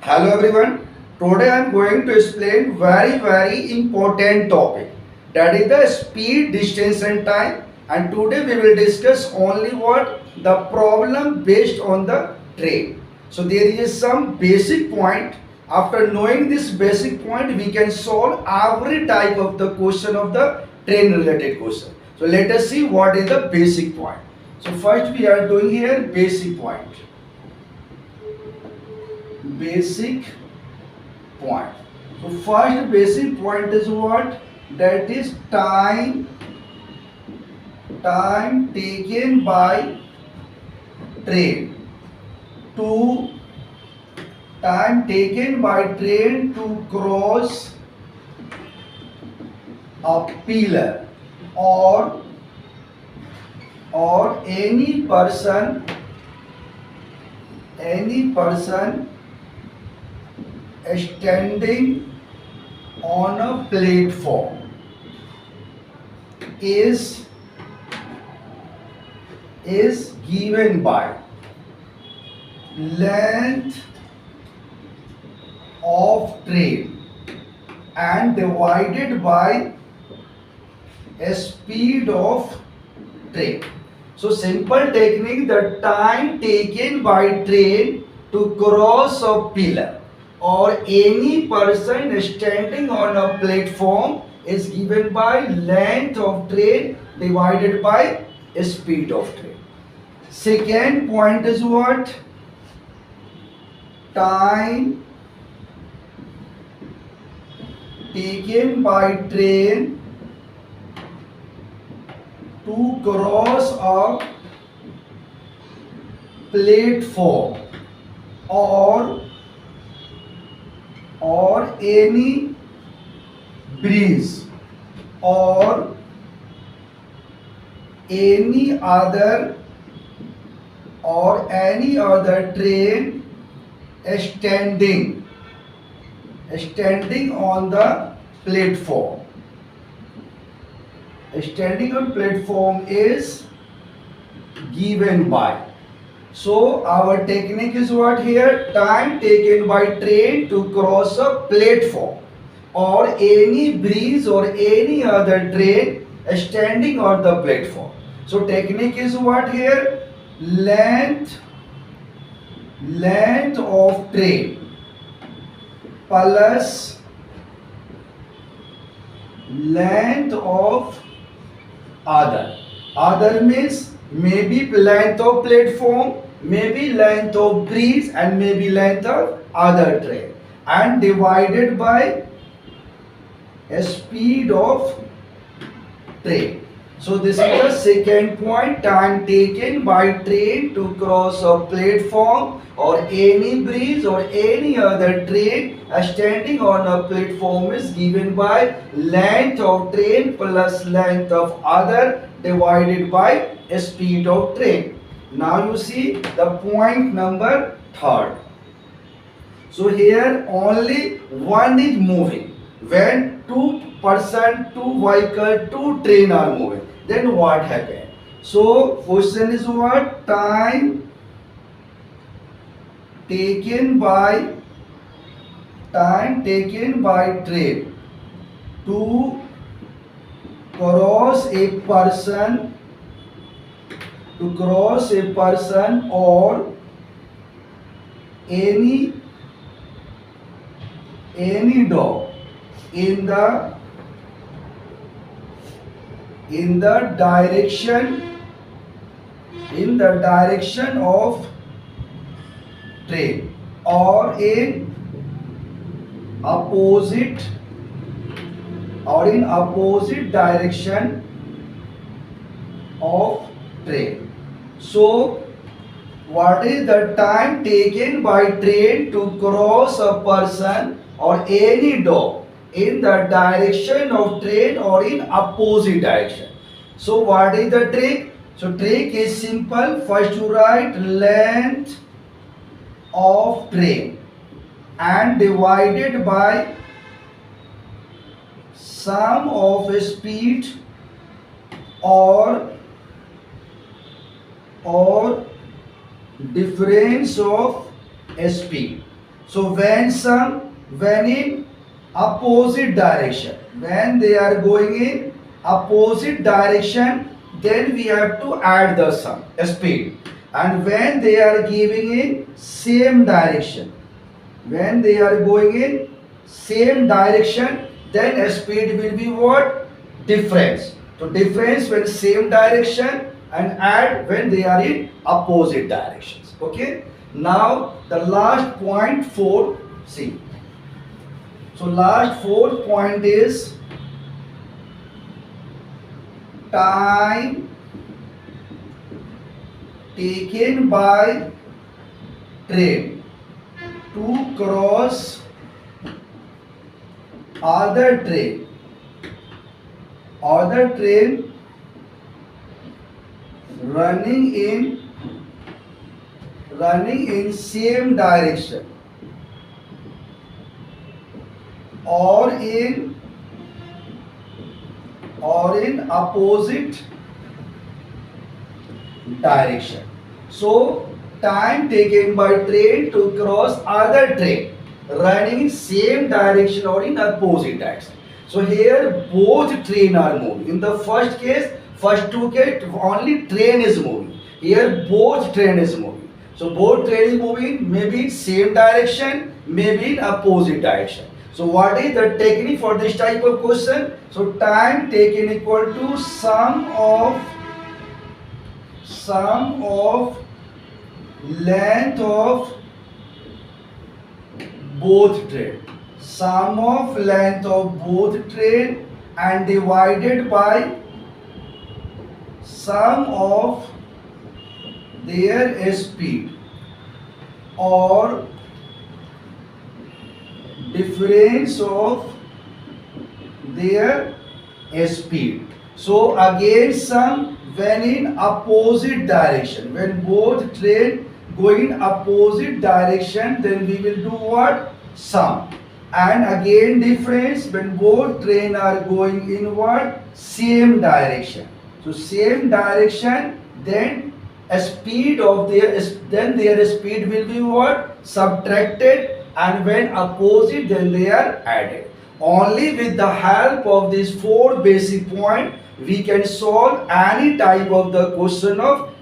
Hello everyone. Today I am going to explain very important topic, that is the speed, distance and time. And today we will discuss only what the problem based on the train. So there is some basic point. After knowing this basic point, we can solve every type of the question of the train related question. So let us see what is the basic point. So first we are doing here basic point. Basic point. So first basic point is what? That is time taken by train to cross a pillar or any person standing on a platform is given by length of train and divided by speed of train. So simple technique, the time taken by train to cross a pillar or any person standing on a platform is given by length of train divided by speed of train. Second point is what? Time taken by train to cross a platform or any bridge or any other train standing on the platform. Standing on platform is given by. So our technique is what here? Time taken by train to cross a platform or any bridge or any other train standing on the platform. So technique is what here? Length of train plus length of other means maybe length of platform, maybe length of bridge and maybe length of other train, and divided by speed of train. So this is the second point, time taken by train to cross a platform or any bridge or any other train standing on a platform is given by length of train plus length of other divided by speed of train. Now you see the point number third. So here only one is moving. When two vehicle, two train are moving, then what happened? So question is what? Time taken by train to cross a person or any dog in the direction of train or in opposite direction of train. So what is the time taken by train to cross a person or any dog in the direction of train or in opposite direction? So what is the trick? So trick is simple. First you write length of train and divided by sum of speed or difference of speed. So when in opposite direction, when they are going in opposite direction, then we have to add the sum speed. And when they are giving in same direction, when they are going in same direction, then speed will be what? Difference. So difference when same direction, and add when they are in opposite directions. Okay. Now the last point 4, see. So last 4th point is time taken by train to cross other train running in same direction or in opposite direction. So time taken by train to cross other train running in same direction or in opposite direction. So here both train are moving. In the first case, first 2 case only train is moving. Here both train is moving. So both train is moving, maybe in same direction, maybe in opposite direction. So what is the technique for this type of question? So time taken equal to sum of length of both train. Sum of length of both train and divided by sum of their speed or difference of their speed. So again sum when in opposite direction, when both train going in opposite direction, then we will do what? Sum. And again difference when both train are going in what? Same direction. So same direction, then speed of their speed will be what? Subtracted, and when opposite then they are added. Only with the help of these 4 basic points we can solve any type of the question of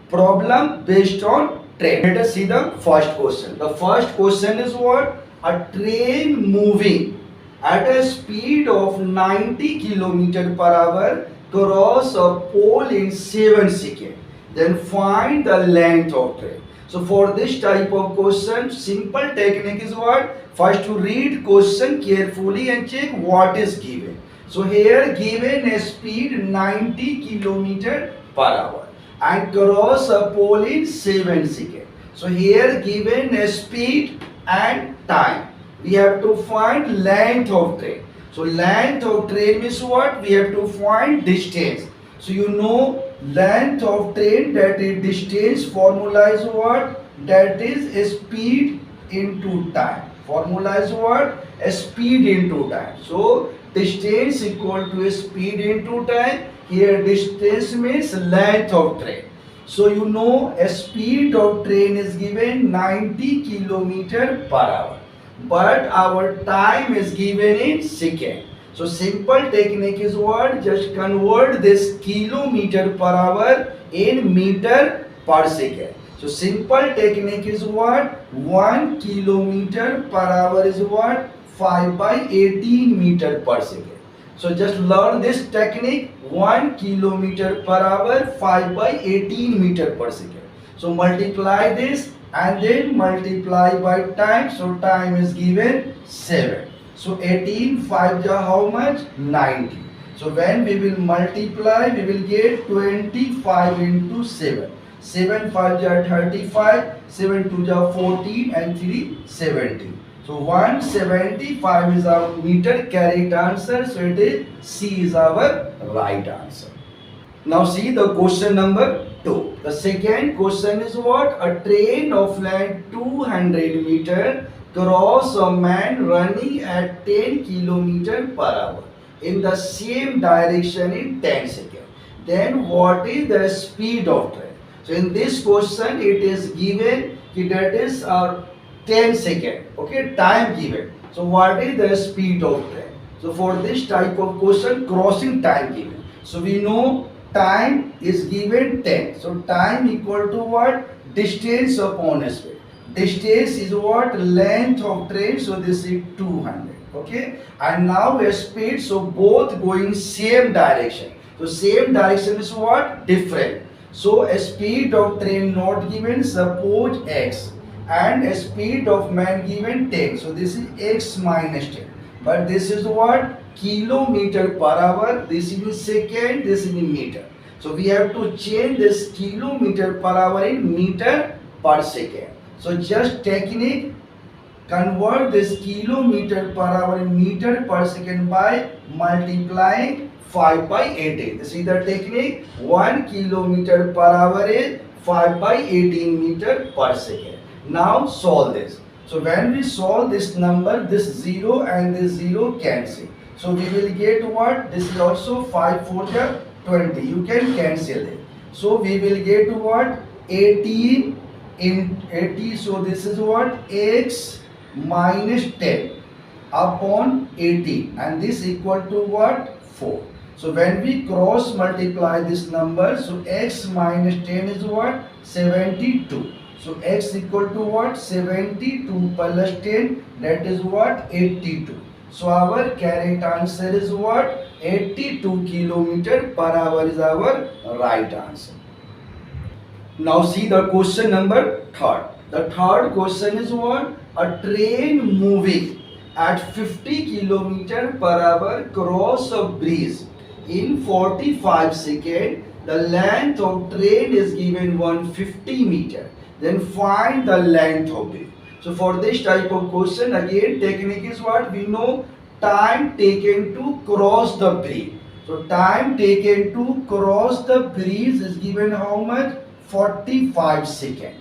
problem based on train. Let us see the first question. The first question is what? A train moving at a speed of 90 km per hour cross a pole in 7 seconds. Then find the length of train. So for this type of question, simple technique is what? First to read question carefully and check what is given. So here given a speed 90 km per hour and cross a pole in 7 seconds. So here given a speed and time. We have to find length of train. So length of train means what? We have to find distance. So you know length of train, that is distance, formula is what? That is speed into time. Formula is what? Speed into time. So distance equal to speed into time. Here distance means length of train. So you know a speed of train is given 90 km per hour. But our time is given in second. So simple technique is what? Just convert this kilometer per hour in meter per second. So simple technique is what? 1 kilometer per hour is what? 5 by 18 meter per second. So just learn this technique. 1 kilometer per hour 5 by 18 meter per second. So multiply this and then multiply by time. So time is given 7. So 18 5 how much? 90. So when we will multiply, we will get 25 into 7. 7 5 35, 7 2 14 and 3 17. So 175 is our meter correct answer. So it is C is our right answer. Now see the question number 2. The second question is what? A train of length 200 meter cross a man running at 10 km per hour in the same direction in 10 seconds. Then what is the speed of train? So in this question it is given that is our 10 second. Okay, time given. So what is the speed of train? So for this type of question, crossing time given. So we know time is given 10. So time equal to what? Distance upon speed. Distance is what? Length of train. So this is 200. Okay, and now a speed. So both going same direction. So same direction is what? Different. So a speed of train not given, suppose x, and a speed of man given 10. So this is x minus 10. But this is what? Kilometer per hour. This is in second, this is in meter. So we have to change this kilometer per hour in meter per second. So just technique, convert this kilometer per hour in meter per second by multiplying 5 by 18. This is the technique. 1 kilometer per hour is 5 by 18 meter per second. Now solve this. So when we solve this number, this 0 and this 0 cancel. So we will get what? This is also 5 for the 20. You can cancel it. So we will get what? 18 in 80. So this is what? X minus 10 upon 18. And this equal to what? 4. So when we cross multiply this number, so x minus 10 is what? 72. So x equal to what? 72 plus 10, that is what? 82. So our correct answer is what? 82 kilometer per hour is our right answer. Now see the question number 3rd. The third question is what? A train moving at 50 kilometer per hour cross a bridge in 45 seconds. The length of train is given 150 meter. Then find the length of bridge. So for this type of question, again technique is what? We know time taken to cross the bridge. So time taken to cross the bridge is given how much? 45 seconds.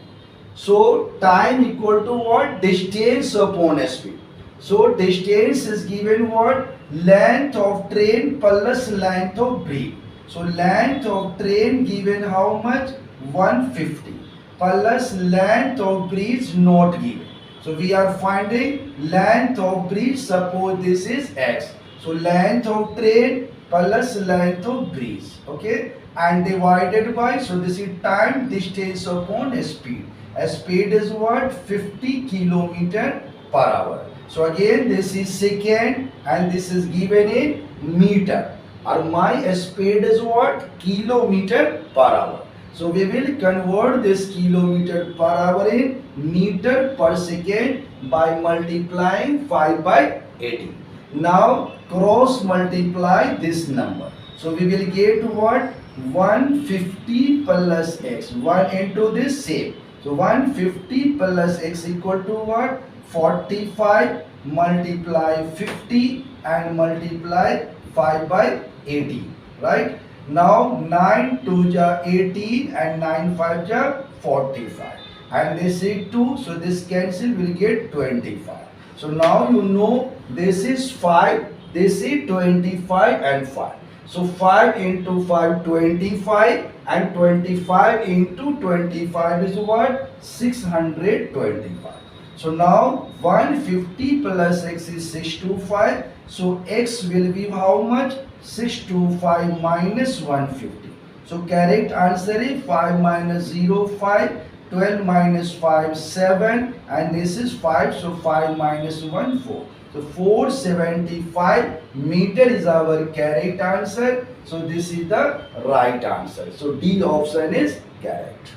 So time equal to what? Distance upon speed. So distance is given what? Length of train plus length of bridge. So length of train given how much? 150 plus length of bridge not given. So we are finding length of bridge. Suppose this is x. So length of train plus length of bridge. Okay, and divided by, so this is time distance upon speed. Speed is what? 50 kilometer per hour. So again this is second and this is given in meter. Or my speed is what? Kilometer per hour. So we will convert this kilometer per hour in meter per second by multiplying 5 by 80. Now cross multiply this number. So we will get what? 150 plus x. 1 into this same. So 150 plus x equal to what? 45 multiply 50 and multiply 5 by 80. Right? Now 9 2 ja 18 and 9 5 ja 45. And this is 2. So this cancel, will get 25. So now you know this is 5, this is 25 and 5. So 5 into 5, 25, and 25 into 25 is what? 625. So now 150 plus x is 625. So x will be how much? 625 minus 150. So correct answer is 5 minus 0, 5. 12 minus 5, 7, and this is 5, so 5 minus 1, 4. So 475 meter is our correct answer. So this is the right answer. So D option is correct.